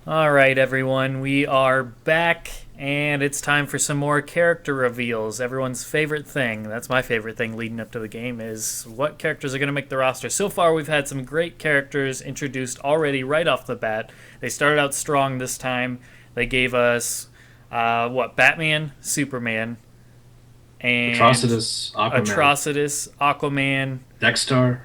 All right, everyone, we are back, and it's time for some more character reveals. Everyone's favorite thing. That's my favorite thing leading up to the game is what characters are going to make the roster. So far, we've had some great characters introduced already right off the bat. They started out strong this time. They gave us, Batman, Superman, and Atrocitus, Aquaman, Atrocitus, Aquaman, Dexter.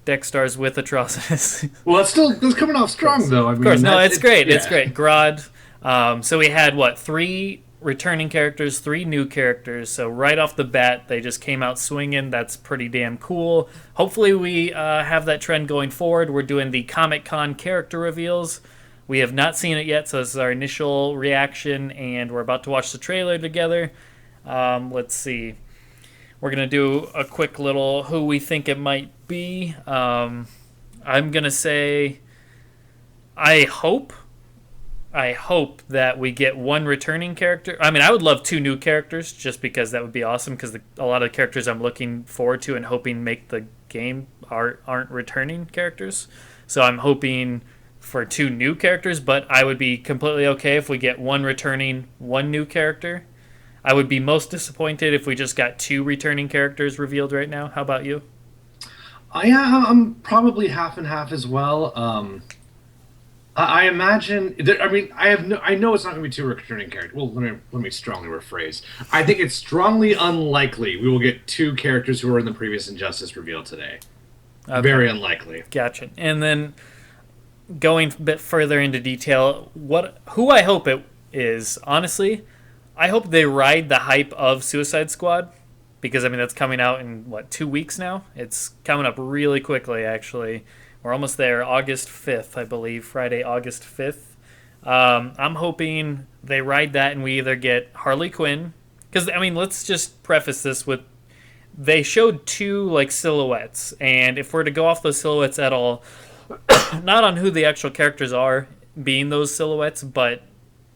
Dexstars with Atrocitus. Well, that's coming off strong though. I Of course, mean, no, it's great. It's yeah. great. Grodd. So we had three returning characters, three new characters. So right off the bat, they just came out swinging. That's pretty damn cool. Hopefully, we have that trend going forward. We're doing the Comic Con character reveals. We have not seen it yet, so this is our initial reaction, and we're about to watch the trailer together. Let's see. We're gonna do a quick little who we think it might be. I'm gonna say I hope that we get one returning character. I mean, I would love two new characters just because that would be awesome. Because a lot of the characters I'm looking forward to and hoping make the game aren't returning characters. So I'm hoping for two new characters, but I would be completely okay if we get one returning, one new character. I would be most disappointed if we just got two returning characters revealed right now. How about you? I'm probably half and half as well. I imagine. I mean, I have no. I know it's not going to be two returning characters. Well, let me strongly rephrase. I think it's strongly unlikely we will get two characters who were in the previous Injustice reveal today. Okay. Very unlikely. Gotcha. And then going a bit further into detail, who I hope it is, honestly, I hope they ride the hype of Suicide Squad because I mean that's coming out in 2 weeks now. It's coming up really quickly. Actually, we're almost there. August 5th, I believe, Friday, August 5th. I'm hoping they ride that and we either get Harley Quinn because I mean let's just preface this with they showed two silhouettes, and if we're to go off those silhouettes at all, not on who the actual characters are being those silhouettes, but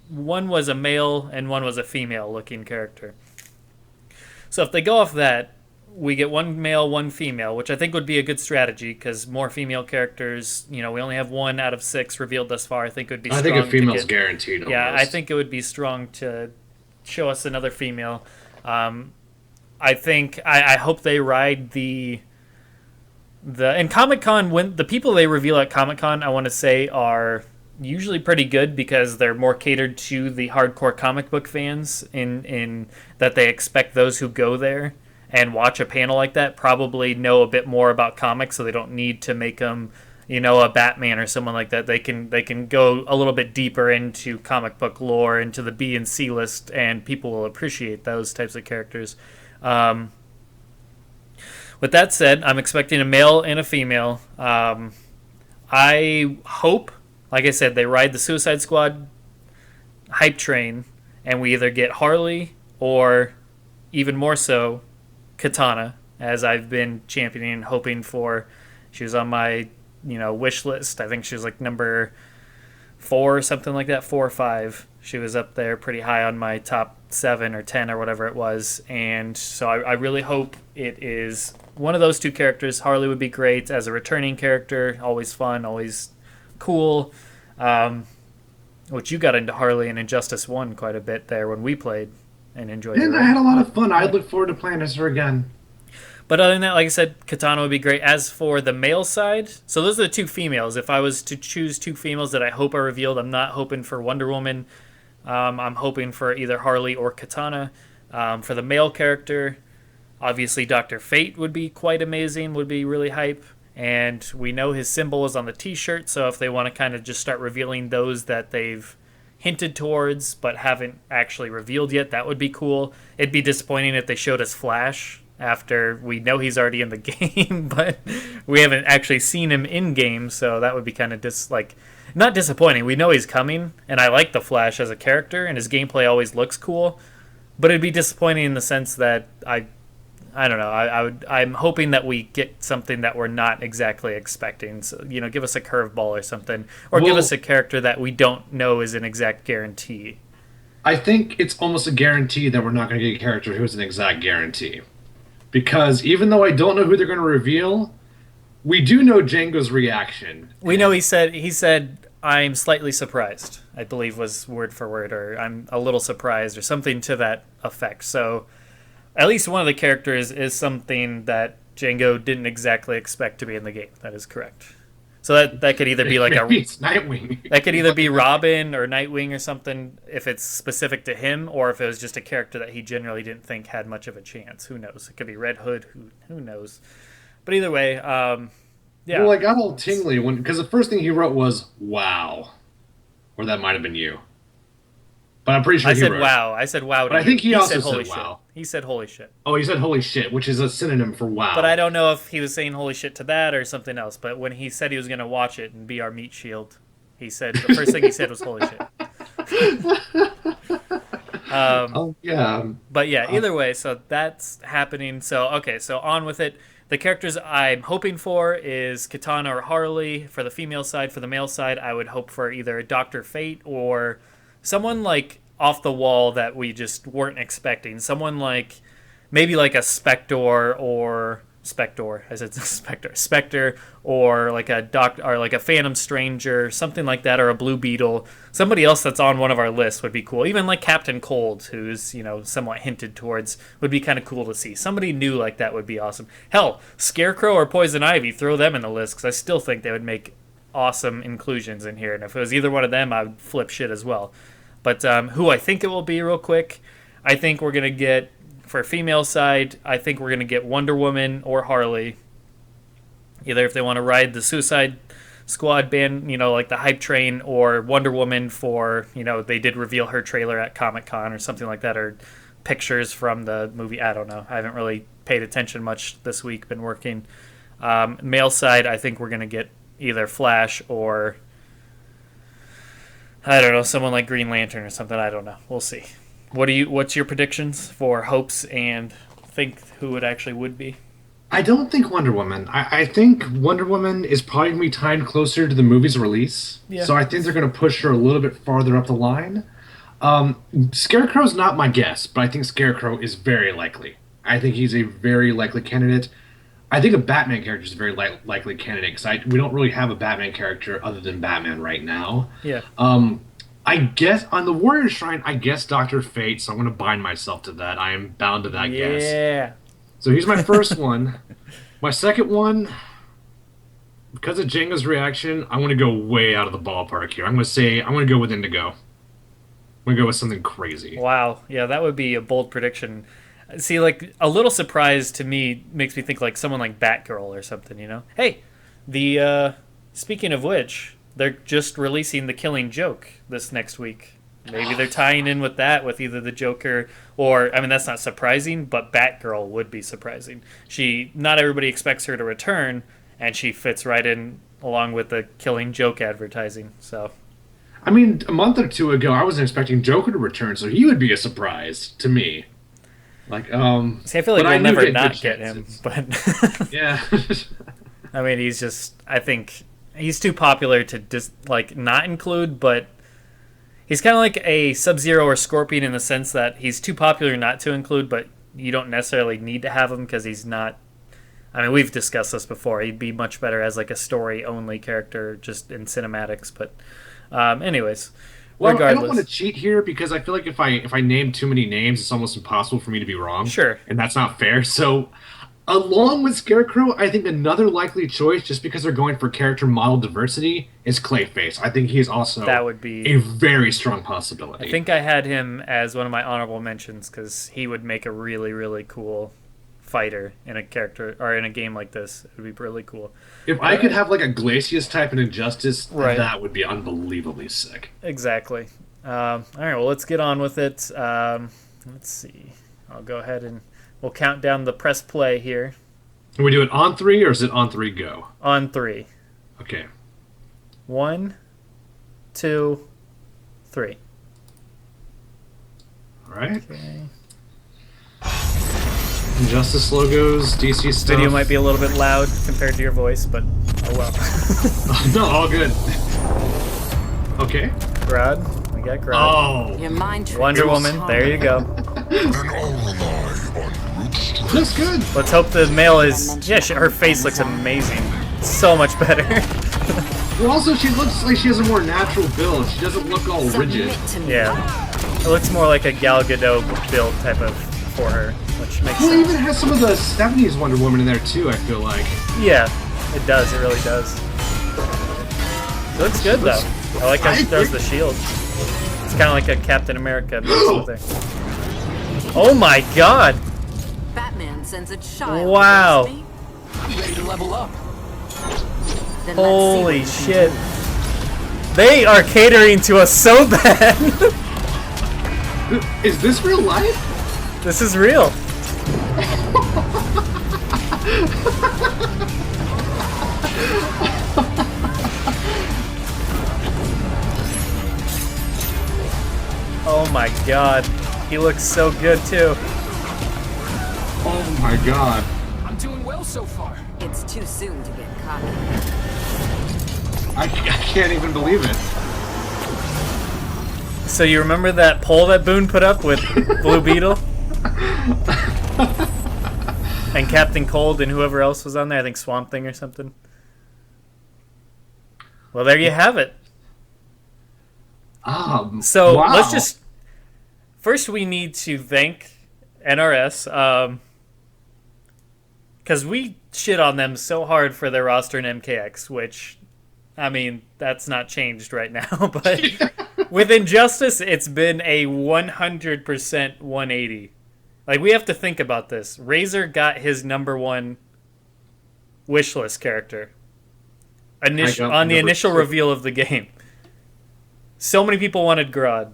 one was a male and one was a female looking character. So if they go off that, we get one male, one female, which I think would be a good strategy because more female characters, we only have one out of six revealed thus far. I think it would be I think a strong to female's get. guaranteed. Yeah, I Almost. think it would be strong to show us another female. I think I hope they ride the and Comic Con when the people they reveal at Comic Con I want to say are usually pretty good because they're more catered to the hardcore comic book fans in that they expect those who go there and watch a panel like that probably know a bit more about comics, so they don't need to make them a Batman or someone like that. They can go a little bit deeper into comic book lore, into the B and C list, and people will appreciate those types of characters. um, with that said, I'm expecting a male and a female. I hope, like I said, they ride the Suicide Squad hype train, and we either get Harley or, even more so, Katana, as I've been championing and hoping for. She was on my wish list. I think she was number 4 or something like that, 4 or 5. She was up there pretty high on my top 7 or 10 or whatever it was, and so I really hope it is one of those two characters. Harley would be great as a returning character, always fun, always cool. Which you got into Harley and Injustice 1 quite a bit there when we played and enjoyed it, And I right? had a lot of fun. Yeah. I'd look forward to playing as her again. But other than that, like I said, Katana would be great. As for the male side, so those are the two females. If I was to choose two females that I hope are revealed, I'm not hoping for Wonder Woman. I'm hoping for either Harley or Katana. For the male character, obviously Dr. Fate would be quite amazing, would be really hype. And we know his symbol is on the t-shirt, so if they want to kind of just start revealing those that they've hinted towards but haven't actually revealed yet, that would be cool. It'd be disappointing if they showed us Flash after we know he's already in the game, but we haven't actually seen him in game, so that would be kind of not disappointing. We know he's coming, and I like the Flash as a character, and his gameplay always looks cool, but it'd be disappointing in the sense that I don't know. I'm hoping that we get something that we're not exactly expecting. So give us a curveball or something, or give us Well, a character that we don't know is an exact guarantee. I think it's almost a guarantee that we're not going to get a character who's an exact guarantee. Because even though I don't know who they're going to reveal, we do know Django's reaction. We know he said I'm slightly surprised, I believe was word for word, or I'm a little surprised, or something to that effect. So at least one of the characters is something that Django didn't exactly expect to be in the game. That is correct. So that could either be like Maybe it's Nightwing. that could either be Robin or Nightwing or something if it's specific to him, or if it was just a character that he generally didn't think had much of a chance. Who knows? It could be Red Hood. Who knows? But either way, yeah. Well, I got all tingly because the first thing he wrote was "Wow," or that might have been you, but I'm pretty sure I he said wrote. wow. I said wow. To But I think he also said holy said wow. shit. He said holy shit. Oh, he said "Holy shit," which is a synonym for "wow." But I don't know if he was saying holy shit to that or something else. But when he said he was going to watch it and be our meat shield, he said the first thing he said was holy shit. Oh yeah. But yeah, either way, so that's happening. So okay, so on with it. The characters I'm hoping for is Katana or Harley for the female side. For the male side, I would hope for either Dr. Fate or someone like off the wall that we just weren't expecting. Someone like maybe like a Spectre. I said Spectre, or like a or like a Phantom Stranger, something like that, or a Blue Beetle. Somebody else that's on one of our lists would be cool. Even like Captain Cold, who's somewhat hinted towards, would be kind of cool to see. Somebody new like that would be awesome. Hell, Scarecrow or Poison Ivy, throw them in the list because I still think they would make awesome inclusions in here. And if it was either one of them, I would flip shit as well. But who I think it will be, real quick, I think we're gonna get. For female side, I think we're going to get Wonder Woman or Harley. Either if they want to ride the Suicide Squad band, like the hype train, or Wonder Woman for, they did reveal her trailer at Comic-Con or something like that, or pictures from the movie. I don't know. I haven't really paid attention much this week, been working. Male side, I think we're going to get either Flash or, I don't know, someone like Green Lantern or something. I don't know. We'll see. What's your predictions for hopes and think who it actually would be? I don't think Wonder Woman. I think Wonder Woman is probably going to be timed closer to the movie's release. Yeah. So I think they're going to push her a little bit farther up the line. Scarecrow's not my guess, but I think Scarecrow is very likely. I think he's a very likely candidate. I think a Batman character is a very likely candidate because we don't really have a Batman character other than Batman right now. Yeah. I guess on the Warrior Shrine, I guess Dr. Fate, so I'm going to bind myself to that. I am bound to that guess. Yeah. So here's my first one. My second one, because of Jenga's reaction, I want to go way out of the ballpark here. I'm going to go with Indigo. I'm going to go with something crazy. Wow. Yeah, that would be a bold prediction. See, like, a little surprise to me makes me think like someone like Batgirl or something, Hey, speaking of which, they're just releasing The Killing Joke this next week. Maybe they're tying in with that, with either the Joker or, that's not surprising, but Batgirl would be surprising. Not everybody expects her to return, and she fits right in along with the Killing Joke advertising. So, a month or two ago, I wasn't expecting Joker to return, so he would be a surprise to me. Like, see, I feel like we'll never not get him, but yeah. he's just, I think. He's too popular to just not include, but he's kind of like a Sub-Zero or Scorpion in the sense that he's too popular not to include, but you don't necessarily need to have him because he's not. We've discussed this before. He'd be much better as like a story-only character just in cinematics. But, anyways, regardless. I don't want to cheat here because I feel like if I name too many names, it's almost impossible for me to be wrong. Sure, and that's not fair. So. Along with Scarecrow, I think another likely choice, just because they're going for character model diversity, is Clayface. I think he's also that would be a very strong possibility. I think I had him as one of my honorable mentions because he would make a really, really cool fighter in a character or in a game like this. It would be really cool. If I could have like a Glacius type in Injustice, right. That would be unbelievably sick. Exactly. All right, well, let's get on with it. Let's see. I'll go ahead and we'll count down the press play here. Can we do it on 3 or is it on 3 go? On 3. Okay. 1, 2, 3. All right. Okay. Injustice logos, DC stuff. Video might be a little bit loud compared to your voice, but oh well. No, all good. Okay. Grodd. We got Grodd. Oh. Your mind Wonder Woman. There you go. Looks good. Let's hope the male is... Yeah, her face looks amazing. So much better. Well, also, she looks like she has a more natural build. She doesn't look all rigid. Submit to me. Yeah, it looks more like a Gal Gadot build type of for her, which makes Well, it sense. even has some of the 70s Wonder Woman in there, too, I feel like. Yeah, it does. It really does. It looks good though. I like how she throws the shield. It's kind of like a Captain America mix with her. Oh my God! Batman sends a child. Wow. against me. I'm ready to level up. Then let's see Holy what you shit! can They are catering to us so bad. Is this real life? This is real. Oh my God, he looks so good too. Oh my god. I'm doing well so far. do. It's too soon to get cocky. I can't even believe it. So you remember that poll that Boone put up with Blue Beetle? And Captain Cold and whoever else was on there, I think Swamp Thing or something. Well, there you have it. So wow. let's just... First we need to thank NRS, because we shit on them so hard for their roster in MKX, which, I mean, that's not changed right now, but with Injustice, it's been a 100% 180. Like, we have to think about this. Razor got his #1 wishlist character on the initial reveal of the game. So many people wanted Grodd.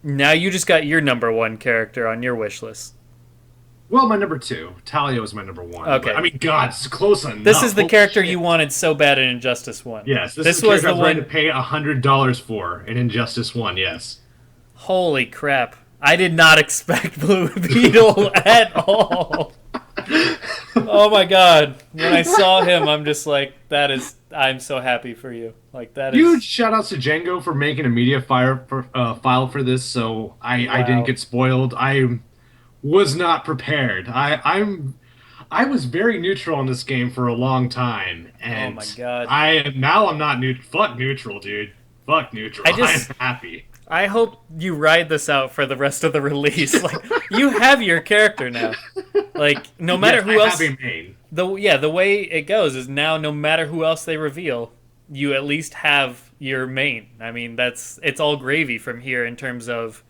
Now you just got your #1 character on your wishlist. Well, my #2. Talia was my #1. Okay. But, I mean, God, it's close enough. This is the Holy character shit. you wanted so bad in Injustice 1. Yes, this this is the was character the I was ready one. to pay $100 for in Injustice 1, yes. Holy crap. I did not expect Blue Beetle at all. Oh my god. When I saw him, I'm just like, I'm so happy for you. Like, that is... Huge shout outs to Django for making a media file for this, so I Wow. didn't get spoiled. I was not prepared. I was very neutral on this game for a long time, and Oh my God. I'm not neutral. Fuck neutral, dude. Fuck neutral. I just- I'm happy. I hope you ride this out for the rest of the release. Like, you have your character now. Like, no matter Yes, who I else... have a main. The way it goes is now no matter who else they reveal, you at least have your main. I mean, it's all gravy from here in terms of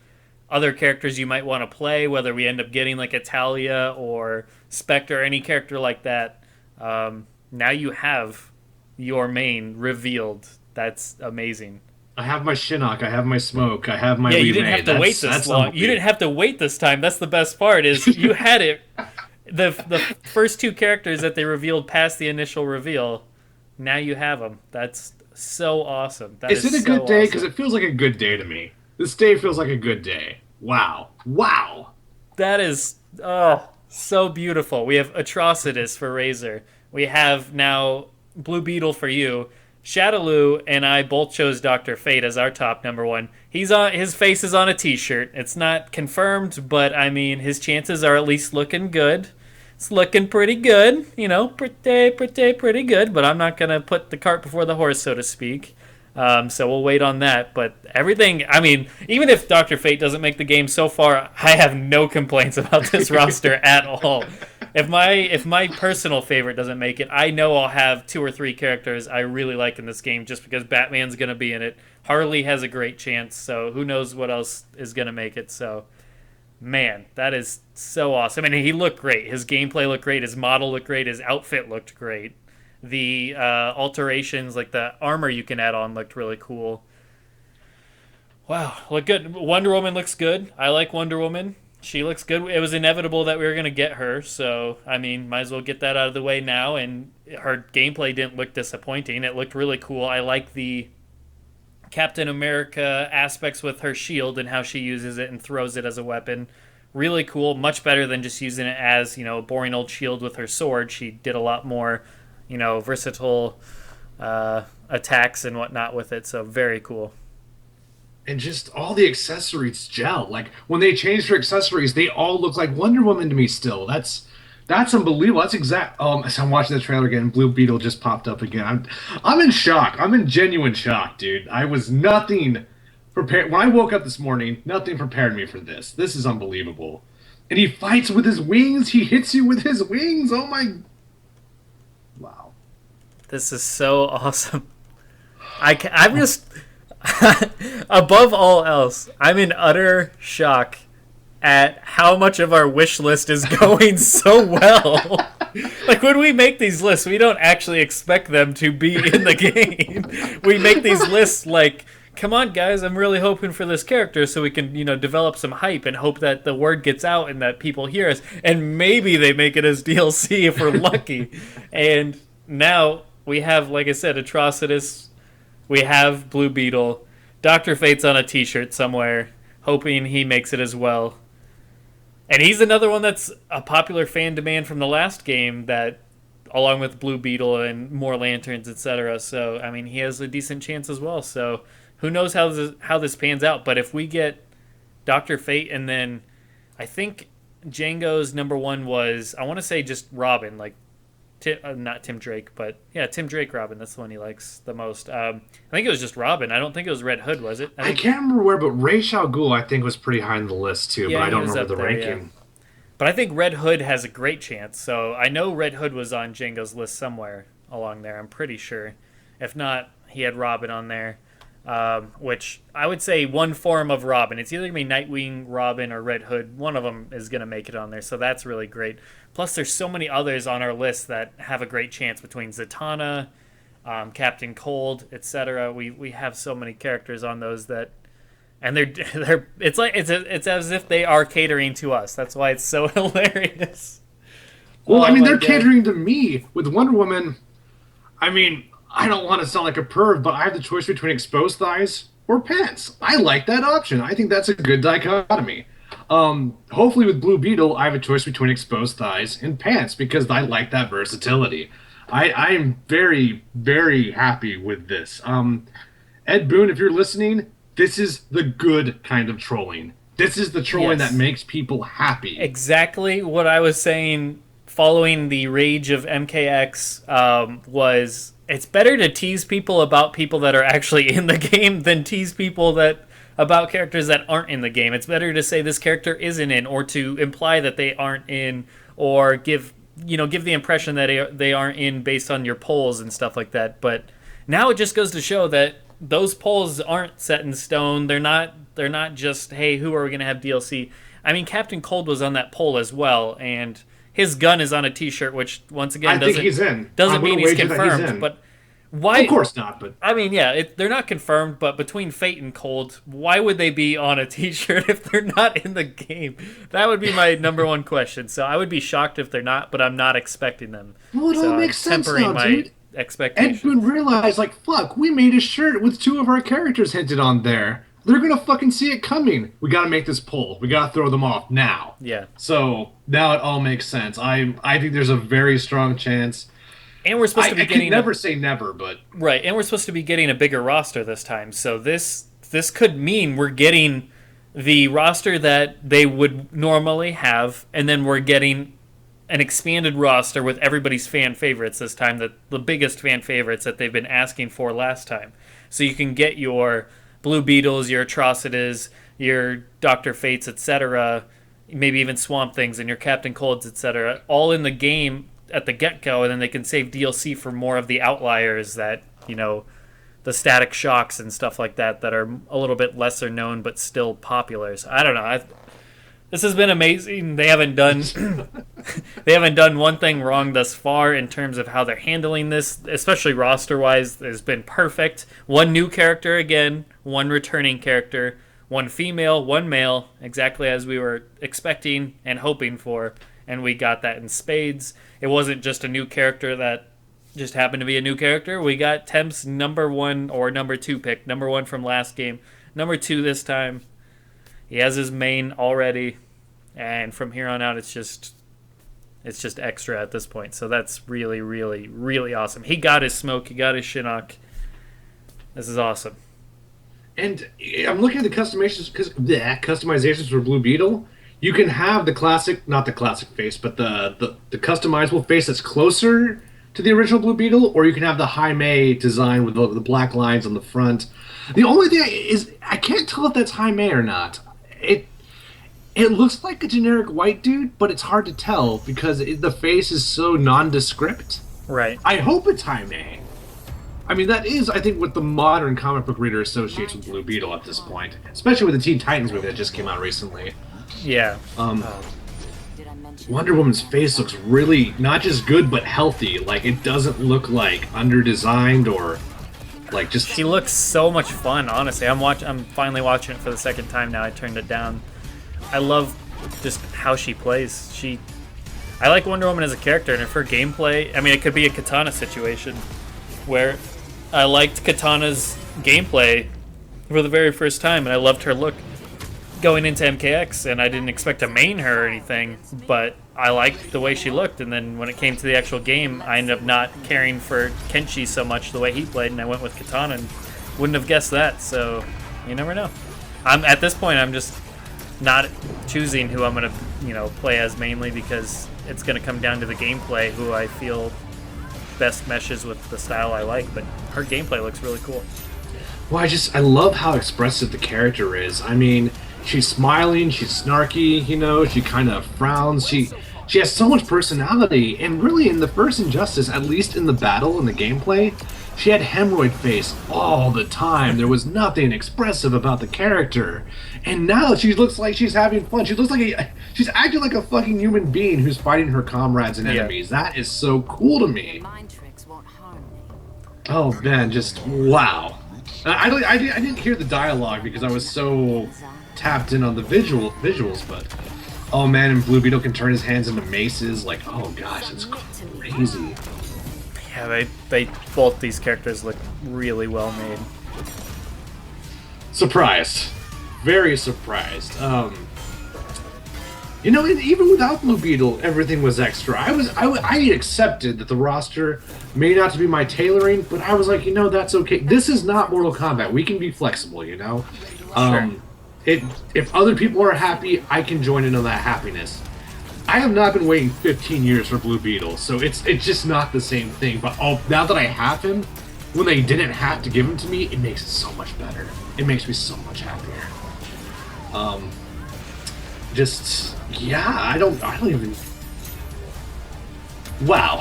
other characters you might want to play, whether we end up getting like a Talia or Spectre or any character like that. Now you have your main revealed. That's amazing. I have my Shinnok, I have my Smoke, I have my Yeah, you remade. didn't have to wait this long. You didn't have to wait this time. That's the best part is you had it. The first two characters that they revealed past the initial reveal, now you have them. That's so awesome. Is it a good day? Because it feels like a good day to me. This day feels like a good day. Wow. Wow. That is so beautiful. We have Atrocitus for Razor. We have now Blue Beetle for you. Shadaloo and I both chose Dr. Fate as our top #1. His face is on a t-shirt. It's not confirmed, but I mean his chances are at least looking good. It's looking pretty good, pretty good, but I'm not going to put the cart before the horse, so to speak. So we'll wait on that, but everything, I mean, even if Dr. Fate doesn't make the game so far, I have no complaints about this roster at all. If my personal favorite doesn't make it, I know I'll have 2 or 3 characters I really like in this game just because Batman's going to be in it. Harley has a great chance, so who knows what else is going to make it. So, man, that is so awesome. I mean, he looked great. His gameplay looked great. His model looked great. His outfit looked great. The alterations, like the armor you can add on, looked really cool. Wow, look good. Wonder Woman looks good. I like Wonder Woman. She looks good. It was inevitable that we were going to get her, so, I mean, might as well get that out of the way now, and her gameplay didn't look disappointing. It looked really cool. I like the Captain America aspects with her shield and how she uses it and throws it as a weapon. Really cool. Much better than just using it as, a boring old shield with her sword. She did a lot more, versatile attacks and whatnot with it, so very cool. And just all the accessories gel. Like when they changed her accessories, they all look like Wonder Woman to me still. That's That's unbelievable. That's exact. So I'm watching the trailer again. Blue Beetle just popped up again. I'm in shock. I'm in genuine shock, dude. I was nothing prepared when I woke up this morning. Nothing prepared me for this. This is unbelievable. And he fights with his wings. He hits you with his wings. Oh my! Wow. This is so awesome. I'm just above all else, I'm in utter shock at how much of our wish list is going so well. Like, when we make these lists, we don't actually expect them to be in the game. We make these lists like, come on, guys, I'm really hoping for this character so we can, develop some hype and hope that the word gets out and that people hear us. And maybe they make it as DLC if we're lucky. And now we have, like I said, Atrocitus. We have Blue Beetle. Dr. Fate's on a t-shirt somewhere, hoping he makes it as well. And he's another one that's a popular fan demand from the last game, that, along with Blue Beetle and more lanterns, etc. So, I mean, he has a decent chance as well. So, who knows how this pans out. But if we get Dr. Fate, and then I think Django's number one was, I want to say just Robin, like, not Tim Drake, but yeah, Tim Drake Robin. That's the one he likes the most. I think it was just Robin. I don't think it was Red Hood, was it? I can't remember where, but Ra's al Ghul I think was pretty high on the list too. Yeah, but I don't he was remember up the there, ranking. yeah. But I think Red Hood has a great chance. So I know Red Hood was on Django's list somewhere along there. I'm pretty sure. If not, he had Robin on there. Which I would say one form of Robin. It's either going to be Nightwing, Robin, or Red Hood. One of them is going to make it on there. So that's really great. Plus, there's so many others on our list that have a great chance between Zatanna, Captain Cold, etc. We have so many characters on those that, and they're it's as if they are catering to us. That's why it's so hilarious. Well, I mean, they're God. catering to me with Wonder Woman. I mean, I don't want to sound like a perv, but I have the choice between exposed thighs or pants. I like that option. I think that's a good dichotomy. Hopefully with Blue Beetle, I have a choice between exposed thighs and pants because I like that versatility. I am very, very happy with this. Ed Boon, if you're listening, this is the good kind of trolling. This is the trolling Yes. that makes people happy. Exactly what I was saying following the rage of MKX was, it's better to tease people about people that are actually in the game than tease people about characters that aren't in the game. It's better to say this character isn't in, or to imply that they aren't in, or give the impression that they aren't in based on your polls and stuff like that. But now it just goes to show that those polls aren't set in stone. They're not just, hey, who are we going to have DLC? I mean, Captain Cold was on that poll as well, and his gun is on a t-shirt, which once again I think he's in. doesn't I'm gonna mean he's wager that he's confirmed. in. But why? Of course not, but I mean, yeah, they're not confirmed, but between Fate and Cold, why would they be on a t-shirt if they're not in the game? That would be my number one question. So I would be shocked if they're not, but I'm not expecting them. well, it all So makes sense tempering now, my dude. expectations. Ed Boon realized, like, fuck, we made a shirt with two of our characters hinted on there. They're gonna fucking see it coming. We gotta make this poll. We gotta throw them off now. Yeah. So now it all makes sense. I think there's a very strong chance. And we're supposed to be I getting can never say never, but right, and we're supposed to be getting a bigger roster this time. So this could mean we're getting the roster that they would normally have, and then we're getting an expanded roster with everybody's fan favorites this time, the biggest fan favorites that they've been asking for last time. So you can get your Blue Beetles, your Atrocities, your Dr. Fates, etc., maybe even Swamp Things and your Captain Colds, etc., all in the game at the get-go, and then they can save DLC for more of the outliers that, the Static Shocks and stuff like that are a little bit lesser known but still popular. So I don't know. This has been amazing. They haven't done one thing wrong thus far in terms of how they're handling this, especially roster-wise. It's been perfect. One new character again, one returning character, one female, one male, exactly as we were expecting and hoping for, and we got that in spades. It wasn't just a new character that just happened to be a new character. We got Temp's number one or number two pick, number one from last game, number two this time. He has his main already, and from here on out, it's just extra at this point. So that's really, really, really awesome. He got his smoke. He got his Shinnok. This is awesome. and I'm looking at the customizations for Blue Beetle. You can have the classic, not the classic face, but the customizable face that's closer to the original Blue Beetle, or you can have the Jaime design with the black lines on the front. The only thing is, I can't tell if that's Jaime or not. It looks like a generic white dude, but it's hard to tell because the face is so nondescript. Right. I hope it's Jaime. I mean, that is, I think, what the modern comic book reader associates with Blue Beetle at this point, especially with the Teen Titans movie that just came out recently. Yeah. Did I mention Wonder Woman's face looks really not just good but healthy. Like it doesn't look like underdesigned or like just. She looks so much fun, honestly. I'm finally watching it for the second time now. I turned it down. I love just how she plays. I like Wonder Woman as a character, and if her gameplay, I mean, it could be a Katana situation where I liked Katana's gameplay for the very first time, and I loved her look going into MKX, and I didn't expect to main her or anything, but I liked the way she looked, and then when it came to the actual game, I ended up not caring for Kenshi so much the way he played, and I went with Katana, and wouldn't have guessed that, so you never know. At this point, I'm just not choosing who I'm going to, play as mainly because it's going to come down to the gameplay, who I feel best meshes with the style I like, but her gameplay looks really cool. Well, I love how expressive the character is. I mean, she's smiling, she's snarky, she kind of frowns. She has so much personality, and really in the first Injustice, at least in the battle and the gameplay, she had hemorrhoid face all the time. There was nothing expressive about the character. And now she looks like she's having fun. She looks like she's acting like a fucking human being who's fighting her comrades and enemies. That is so cool to me. mind tricks won't harm me? Oh man, just wow. I didn't hear the dialogue because I was so tapped in on the visuals, but oh man, and Blue Beetle can turn his hands into maces. Like, oh gosh, it's crazy. Yeah, they both these characters look really well made. Surprised, very surprised. And even without Blue Beetle, everything was extra. I accepted that the roster may not be my tailoring, but I was like, that's okay. This is not Mortal Kombat. We can be flexible, Sure. If other people are happy, I can join in on that happiness. I have not been waiting 15 years for Blue Beetle, so it's just not the same thing. But now that I have him, when they didn't have to give him to me, it makes it so much better. It makes me so much happier. I don't even. Wow.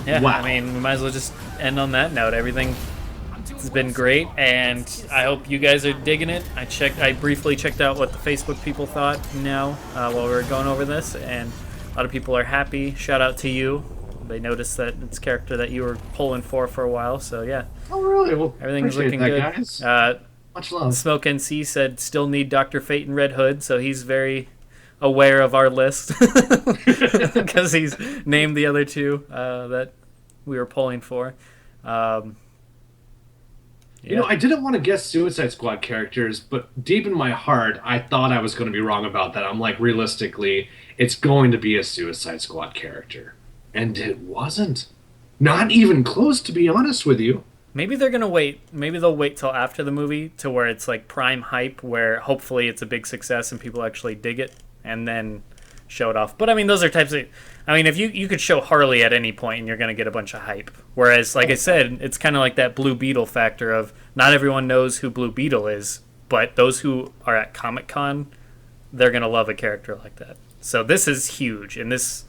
Yeah, Wow. I mean, we might as well just end on that note. Everything has been great, and I hope you guys are digging it. I briefly checked out what the Facebook people thought while we were going over this, and a lot of people are happy. Shout out to you. They noticed that it's a character that you were pulling for a while, so yeah. Oh, really? Well, Everything's appreciate looking that, good. guys. Much love. Smoke NC said still need Dr. Fate and Red Hood, so he's very aware of our list because he's named the other two that we were pulling for. I didn't want to guess Suicide Squad characters, but deep in my heart, I thought I was going to be wrong about that. I'm like, realistically, it's going to be a Suicide Squad character. And it wasn't. Not even close, to be honest with you. Maybe they're gonna wait. Maybe they'll wait till after the movie to where it's like prime hype, where hopefully it's a big success and people actually dig it, and then show it off. But I mean, those are types of. I mean, if you could show Harley at any point and you're gonna get a bunch of hype. Whereas, like I said, it's kind of like that Blue Beetle factor of not everyone knows who Blue Beetle is, but those who are at Comic-Con, they're gonna love a character like that. So this is huge, and this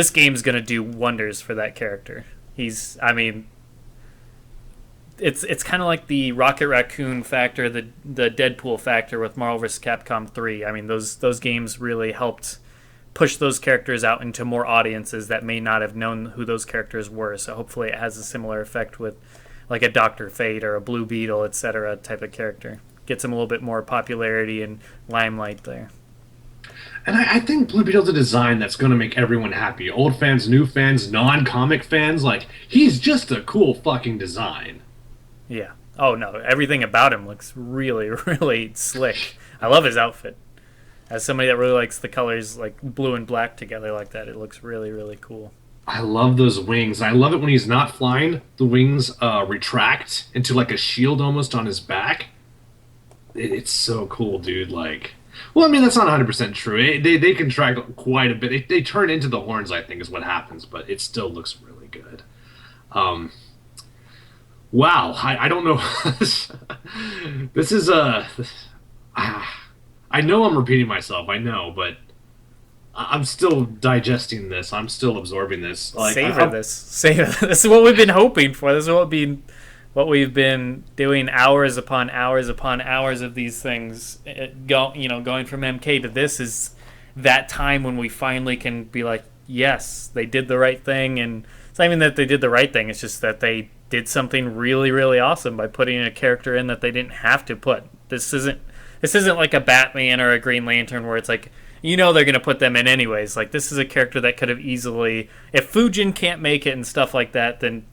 game's gonna do wonders for that character. It's kind of like the Rocket Raccoon factor, the Deadpool factor with Marvel vs. Capcom 3. I mean, those games really helped push those characters out into more audiences that may not have known who those characters were. So hopefully it has a similar effect with like a Dr. Fate or a Blue Beetle, etc. type of character. Gets them a little bit more popularity and limelight there. And I think Blue Beetle's a design that's going to make everyone happy. Old fans, new fans, non-comic fans. Like, he's just a cool fucking design. Yeah. Oh, no. Everything about him looks really, really slick. I love his outfit. As somebody that really likes the colors, like blue and black together like that, it looks really, really cool. I love those wings. I love it when he's not flying. The wings retract into like a shield almost on his back. It's so cool, dude. Like, Well, I mean, that's not 100% true. They contract quite a bit. They turn into the horns, I think, is what happens, but it still looks really good. Um, wow, I don't know. This is I know I'm repeating myself. I know, but I'm still digesting this. I'm still absorbing this. Like, Savor this. Savor. This is what we've been hoping for. This is what we've been doing hours upon hours upon hours of these things. Going from MK to this is that time when we finally can be like, yes, they did the right thing. And it's not even that they did the right thing. It's just that they did something really, really awesome by putting a character in that they didn't have to put. This isn't like a Batman or a Green Lantern where it's like, they're going to put them in anyways. Like, this is a character that could have easily... If Fujin can't make it and stuff like that, then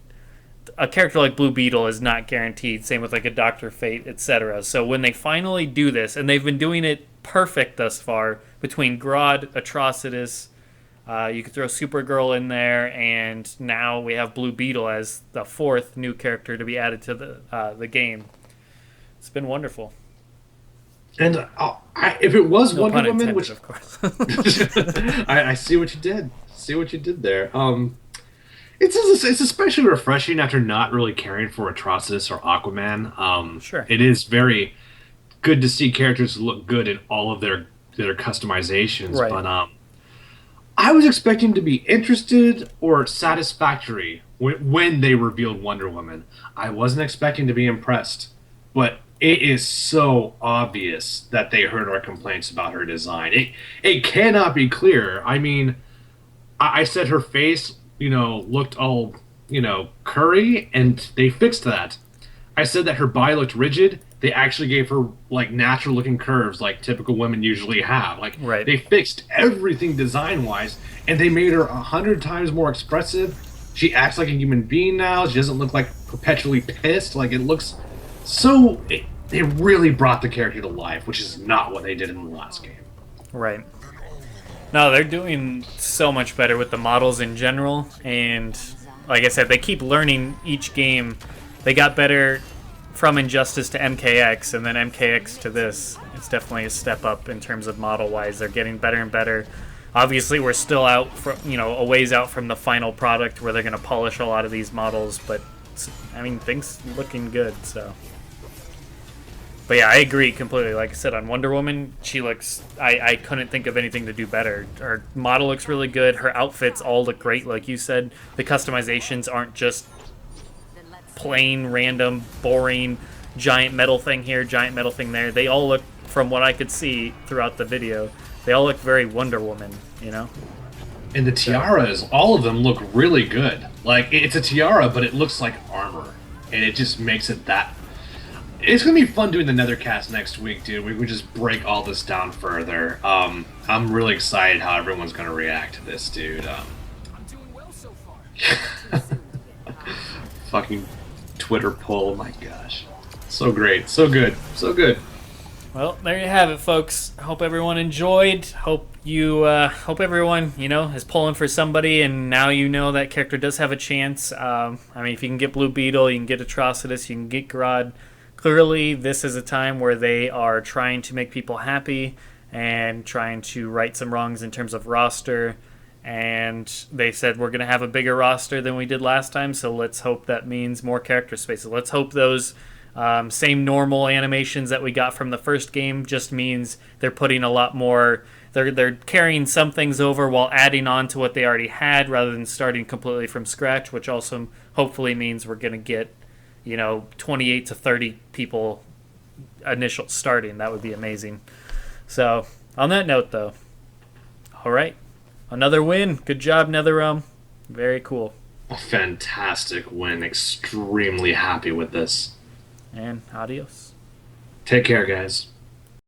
a character like Blue Beetle is not guaranteed. Same with, like, a Dr. Fate, etc. So when they finally do this, and they've been doing it perfect thus far, between Grodd, Atrocitus, you could throw Supergirl in there, and now we have Blue Beetle as the fourth new character to be added to the game. It's been wonderful. And if it was No Wonder pun Woman, intended, which of course. I see what you did. See what you did there. It's especially refreshing after not really caring for Atrocitus or Aquaman. Sure. It is very good to see characters look good in all of their customizations. Right. But I was expecting to be interested or satisfactory when they revealed Wonder Woman. I wasn't expecting to be impressed, but it is so obvious that they heard our complaints about her design. It cannot be clearer. I mean, I said her face, looked all, curry, and they fixed that. I said that her body looked rigid. They actually gave her, like, natural-looking curves like typical women usually have. Like, Right. They fixed everything design-wise, and they made her 100 times more expressive. She acts like a human being now. She doesn't look, like, perpetually pissed. Like, it looks so... They really brought the character to life, which is not what they did in the last game. Right. No, they're doing so much better with the models in general, and like I said, they keep learning each game. They got better from Injustice to MKX, and then MKX to this. It's definitely a step up in terms of model-wise. They're getting better and better. Obviously, we're still out, a ways out from the final product where they're going to polish a lot of these models, but, things looking good, so... But yeah, I agree completely. Like I said, on Wonder Woman, she looks... I couldn't think of anything to do better. Her model looks really good. Her outfits all look great, like you said. The customizations aren't just plain, random, boring, giant metal thing here, giant metal thing there. They all look, from what I could see throughout the video, they all look very Wonder Woman, And the tiaras, all of them look really good. Like, it's a tiara, but it looks like armor. And it just makes it that... It's going to be fun doing the Nethercast next week, dude. We would just break all this down further. I'm really excited how everyone's going to react to this, dude. I'm doing well so far. Fucking Twitter poll, my gosh. So great. So good. So good. Well, there you have it, folks. Hope everyone enjoyed. Hope everyone, is pulling for somebody, and now that character does have a chance. If you can get Blue Beetle, you can get Atrocitus, you can get Grodd. Clearly, this is a time where they are trying to make people happy and trying to right some wrongs in terms of roster. And they said we're going to have a bigger roster than we did last time, so let's hope that means more character spaces. Let's hope those same normal animations that we got from the first game just means they're putting a lot more... They're carrying some things over while adding on to what they already had rather than starting completely from scratch, which also hopefully means we're going to get 28 to 30 people initial starting. That would be amazing. So, on that note, though, all right, another win. Good job, NetherRealm. Very cool. A fantastic win. Extremely happy with this. And adios. Take care, guys.